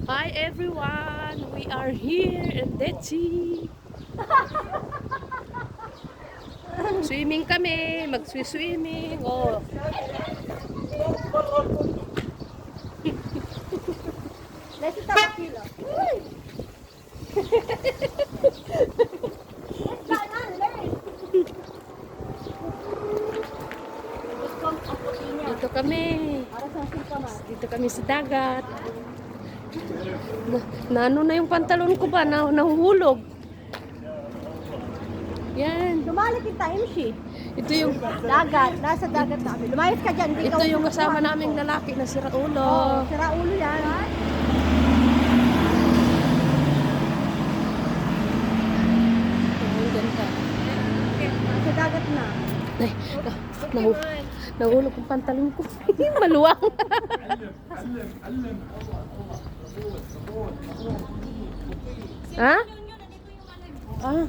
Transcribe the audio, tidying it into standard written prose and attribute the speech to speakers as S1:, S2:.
S1: Hi everyone! We are here in Dechi. Swimming kami, mag-swimming. Oh.
S2: Necesita kilo.
S1: Dito kami. Dito kami sa dagat. Ano na yung pantalon ko ba? Nahuhulog. Yan.
S2: Lumalik yung time sheet.
S1: Ito yung
S2: Nasa dagat namin. Lumayas ka dyan.
S1: ito yung kasama naming lalaki na si Raulo.
S2: Oh, sira ulo yan.
S1: Ang ganda.
S2: Nasa dagat na.
S1: Ay, nahulog yung pantalon ko. Maluwang. Ha? Ah,